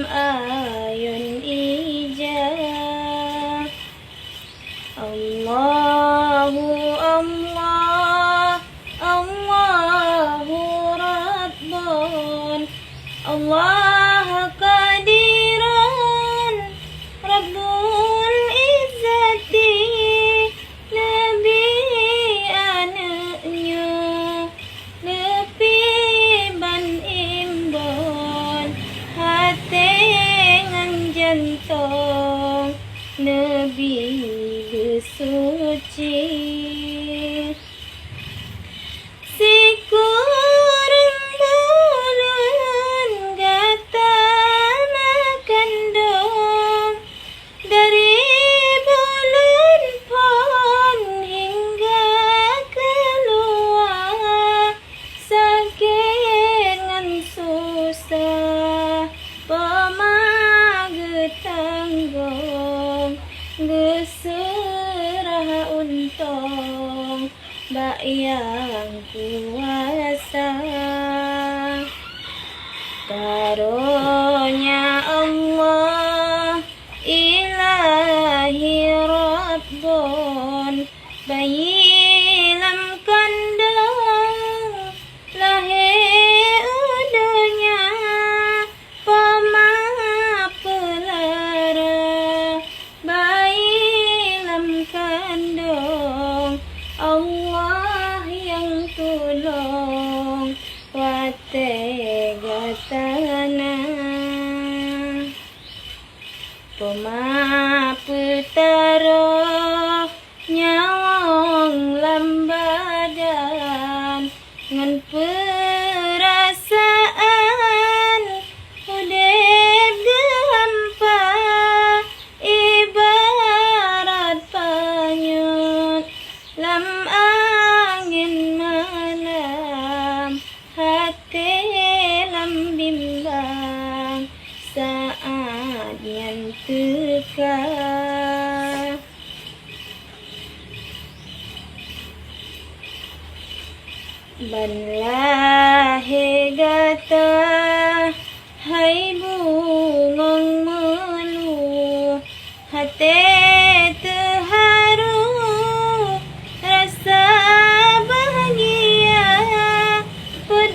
ayon ija. Allahu Allah, Allahu Rabbun, Allah Qadiran, Rabbul Izzati. Nabi anaknya lebih ban imbon, hati ngan jantung Nabi suci. Sikurang bulan gata makan dong, dari bulan pon hingga keluar, sakit ngan susah pemage tanggung, geserah untung bak yang kuasa. Karunia Allah Ilahi Rabbun, bayi lam kandang lahir udahnya pama pelara, bayi lam kandung Allah yang tolong watega tanah. Pema petara nyawang lambadan, ngan perasaan udep gehampa, ibarat panyut lam angin malam, hati lam bimbang saat yang teka. Banlahe gata hai bungong melu, hati terharu rasa bahagia, put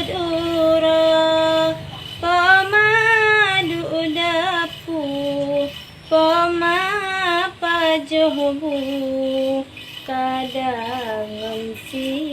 ura pemadu dapu, pema pajohbu kadang ngisi.